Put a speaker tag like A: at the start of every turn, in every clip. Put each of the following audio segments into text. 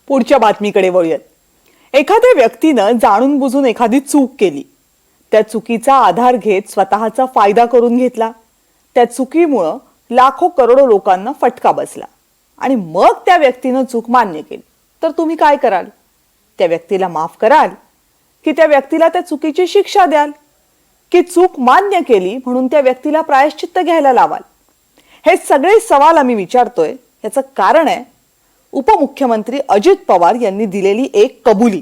A: पुढच्या बातमीकडे वळूयात. एखाद्या व्यक्तीनं जाणून बुजून एखादी चूक केली. त्या चुकीचा आधार घेत स्वतःचा फायदा करून घेतला. त्या चुकीमुळे लाखो करोडो लोकांना फटका बसला आणि मग त्या व्यक्तीनं चूक मान्य केली. तर तुम्ही काय कराल? त्या व्यक्तीला माफ कराल की त्या व्यक्तीला त्या चुकीची शिक्षा द्याल? की चूक मान्य केली म्हणून त्या व्यक्तीला प्रायश्चित्त घ्यायला लावाल? हे सगळे सवाल आम्ही विचारतोय. याचं कारण आहे उपमुख्यमंत्री अजित पवार यांनी दिलेली एक कबुली.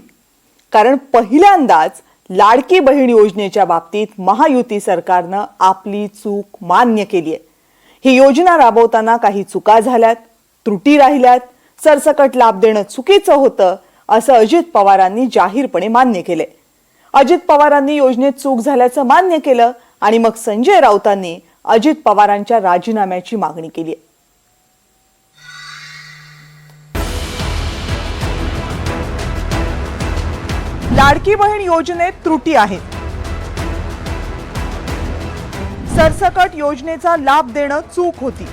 A: कारण पहिल्यांदाच लाडकी बहीण योजनेच्या बाबतीत महायुती सरकारनं आपली चूक मान्य केली आहे. ही योजना राबवताना काही चुका झाल्यात, त्रुटी राहिल्यात, सरसकट लाभ देणं चुकीचं होतं असं अजित पवारांनी जाहीरपणे मान्य केले. अजित पवारांनी योजनेत चूक झाल्याचं मान्य केलं आणि मग संजय राऊतांनी अजित पवारांच्या राजीनाम्याची मागणी केली. लाडकी बहीण योजनेत त्रुटी आहेत. सरसकट योजनेचा लाभ देणं चूक होती.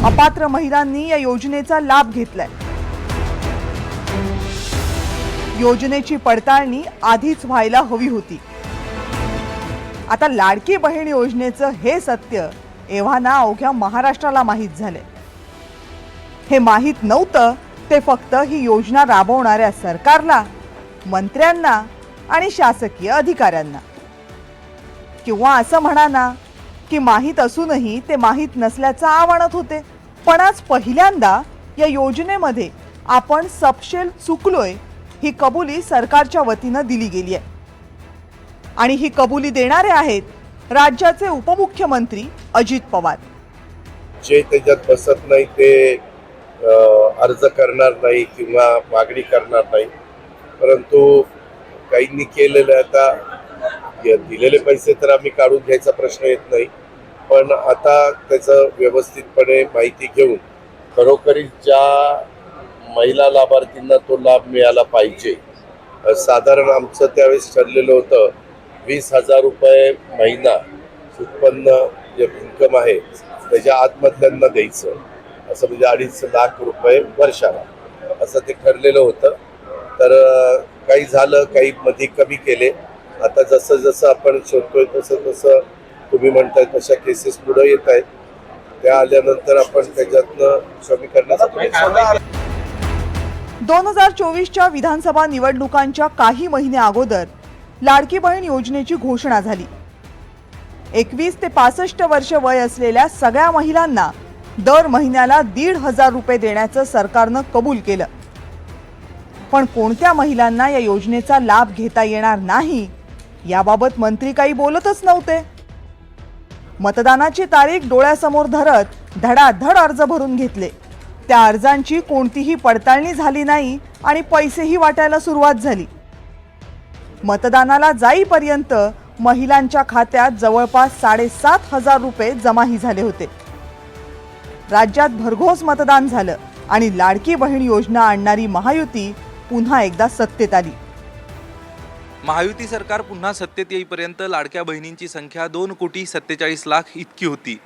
A: अपात्र महिलांनी या योजनेचा लाभ घेतलाय. योजनेची पडताळणी आधीच व्हायला हवी होती. आता लाडकी बहीण योजनेचं हे सत्य एव्हाना अवघ्या महाराष्ट्राला माहीत झाले. हे माहीत नव्हतं ते फक्त ही योजना राबवणाऱ्या सरकारला, मंत्र्यांना आणि शासकीय अधिकाऱ्यांना. किंवा असं म्हणा ना की माहीत असूनही ते माहीत नसल्याचं आवाहन होते. पण आज पहिल्यांदा या योजनेमध्ये आपण सपशेल चुकलोय ही कबुली सरकारच्या वतीनं दिली गेली आहे. आणि ही कबुली देणारे आहेत राज्याचे उपमुख्यमंत्री अजित पवार.
B: जे त्याच्यात बसत नाही ते अर्ज करणार नाही किंवा मागणी करणार नाही. परंतु काहींनी केलेलं आता दिलेले पैसे तर आम्ही काढून घ्यायचा प्रश्न येत नाही. पण आता त्याचं व्यवस्थितपणे माहिती घेऊन खरोखरी ज्या महिला लाभार्थींना तो लाभ मिळाला पाहिजे. साधारण आमचं त्यावेळेस ठरलेलं होतं 20,000 रुपये महिना उत्पन्न जे इन्कम आहे त्याच्या आतमधल्यांना द्यायचं, असं म्हणजे 2.5 लाख रुपये वर्षाला असं ते ठरलेलं होतं. तर काही झालं, काही मध्ये कमी केले. आता जसं जसं आपण शोधतोय तसं तसं तुम्ही म्हणताय तशा केसेस पुढे येत आहेत. त्या आल्यानंतर आपण त्याच्यातनं कमी करण्याचा प्रयत्न.
A: 2024च्या विधानसभा निवडणुकांच्या काही महिने अगोदर लाडकी बहीण योजनेची घोषणा झाली. 21 ते 65 वर्ष वय असलेल्या सगळ्या महिलांना दर महिन्याला 1,500 रुपये देण्याचं सरकारनं कबूल केलं. पण कोणत्या महिलांना या योजनेचा लाभ घेता येणार नाही याबाबत मंत्री काही बोलतच नव्हते. मतदानाची तारीख डोळ्यासमोर धरत धडाधड अर्ज भरून घेतले. त्या अर्जांची कोणतीही पडताळणी झाली नाही आणि पैसेही वाटायला सुरुवात झाली. मतदानाला जाईपर्यंत महिलांच्या खात्यात जवळपास 7,500 रुपये जमाही झाले होते. राज्यात भरघोस मतदान झालं आणि लाडकी बहीण योजना आणणारी महायुती पुन्हा एकदा सत्तेत आली.
C: महायुती सरकार पुन्हा सत्तेत येईपर्यंत लाडक्या बहिणींची संख्या 2,47,00,000 इतकी होती.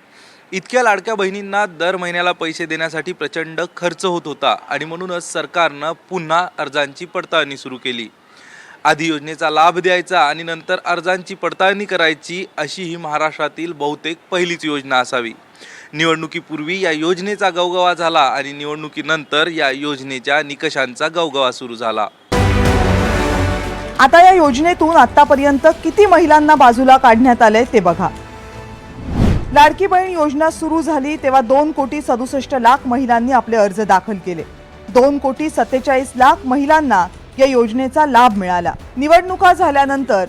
C: इतक्या लाडक्या बहिणींना दर महिन्याला पैसे देण्यासाठी प्रचंड खर्च होत होता आणि म्हणूनच सरकारनं पुन्हा अर्जांची पडताळणी सुरू केली. आधी योजनेचा लाभ द्यायचा आणि नंतर अर्जांची पडताळणी करायची अशी ही महाराष्ट्रातील बहुतेक पहिलीच योजना असावी. निवडणुकीपूर्वी या योजनेचा गवगवा झाला आणि निवडणुकीनंतर या योजनेच्या निकषांचा गवगवा सुरू झाला.
A: आता या योजनेतून आतापर्यंत किती महिलांना बाजूला काढण्यात आले ते बघा. लाडकी बहीण योजना सुरू झाली तेव्हा 2,67,00,000 महिलांनी आपले अर्ज दाखल केले. 2,47,00,000 महिलांना या योजनेचा लाभ मिळाला. निवडणुका झाल्यानंतर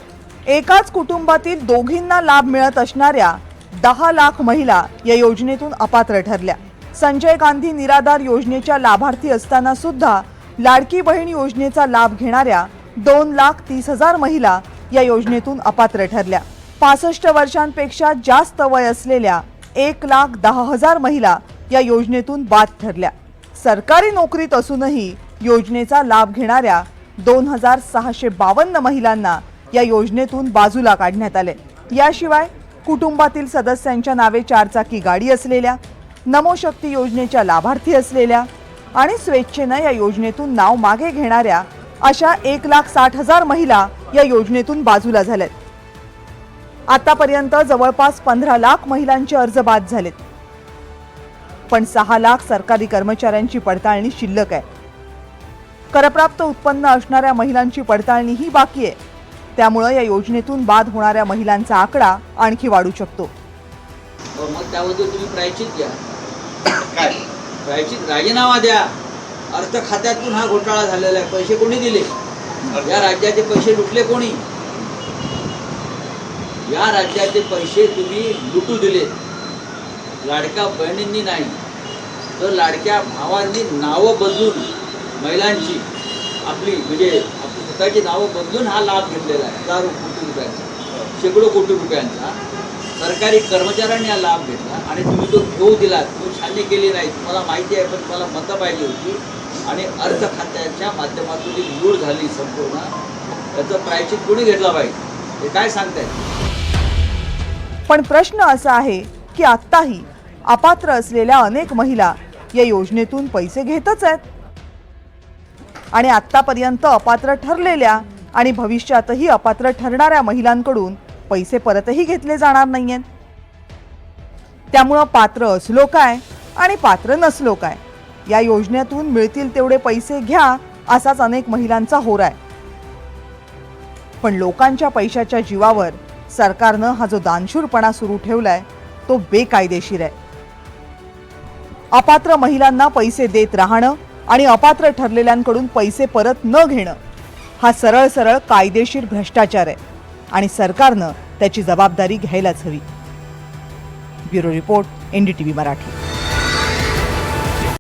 A: एकाच कुटुंबातील दोघींना लाभ मिळत असणाऱ्या 10 लाख महिला या योजनेतून अपात्र ठरल्या. संजय गांधी निराधार योजनेच्या लाभार्थी असताना सुद्धा लाडकी बहीण योजनेचा लाभ घेणाऱ्या 2,30,000 महिला या योजनेतून अपात्र ठरल्या. 65 वर्षांपेक्षा जास्त वय असलेल्या 1,10,000 महिला या योजनेतून बाद ठरल्या. सरकारी नोकरीत असूनही योजनेचा लाभ घेणाऱ्या 2,652 महिलांना या योजनेतून बाजूला काढण्यात आले. याशिवाय कुटुंबातील सदस्यांच्या नावे 4 चाकी गाडी असलेल्या, नमो शक्ती योजनेच्या लाभार्थी असलेल्या आणि स्वेच्छेनं या योजनेतून नाव मागे घेणाऱ्या अशा 1,60,000 महिला या योजनेतून बाजूला झाल्यात. आतापर्यंत जवळपास 15 लाख महिलांचे अर्ज बाद झालेत. पण 6 लाख सरकारी कर्मचाऱ्यांची पडताळणी शिल्लक आहे. करप्राप्त उत्पन्न असणाऱ्या महिलांची पडताळणीही बाकी आहे. त्यामुळे या योजनेतून बाद होणाऱ्या महिलांचा आकडा आणखी वाढू शकतो.
D: मग त्याबद्दल तुम्ही प्रायचित घ्या. काय प्रायचित? राजीनामा द्या. अर्थ खात्यातून हा घोटाळा झालेला आहे. पैसे कोणी दिले? या राज्याचे पैसे लुटले कोणी? या राज्याचे पैसे तुम्ही लुटू दिले. लाडक्या बहिणींनी नाही तर लाडक्या भावांनी नावं बदलून महिलांची आपली स्वतःची नावं बदलून हा लाभ घेतलेला आहे. हजारो कोटी रुपयांचा, शेकडो कोटी रुपयांचा सरकारी कर्मचाऱ्यांनी हा लाभ घेतला आणि तुम्ही तो घेऊ दिलात. तो छाननी केली नाही. तुम्हाला माहिती आहे, पण तुम्हाला मतं पाहिजे होती आणि अर्थ खात्याच्या माध्यमातून जी लूट झाली संपूर्ण, त्याचं प्रायश्चित कोणी घेतला पाहिजे हे काय सांगतायत?
A: पण प्रश्न असा आहे की आत्ताही अपात्र असलेल्या अनेक महिला या योजनेतून पैसे घेतच आहेत आणि आत्तापर्यंत अपात्र ठरलेल्या आणि भविष्यातही अपात्र ठरणाऱ्या महिलांकडून पैसे परतही घेतले जाणार नाहीयेत. त्यामुळं पात्र असलो काय आणि पात्र नसलो काय, या योजनेतून मिळतील तेवढे पैसे घ्या असाच अनेक महिलांचा होरा आहे. पण लोकांच्या पैशाच्या जीवावर सरकारनं हा जो दानशूरपणा सुरू ठेवलाय तो बेकायदेशीर आहे. अपात्र महिलांना पैसे देत राहणं आणि अपात्र ठरलेल्यांकडून पैसे परत न घेणं हा सरळ सरळ कायदेशीर भ्रष्टाचार आहे आणि सरकारनं त्याची जबाबदारी घ्यायलाच हवी. Bureau report, NDTV Marathi.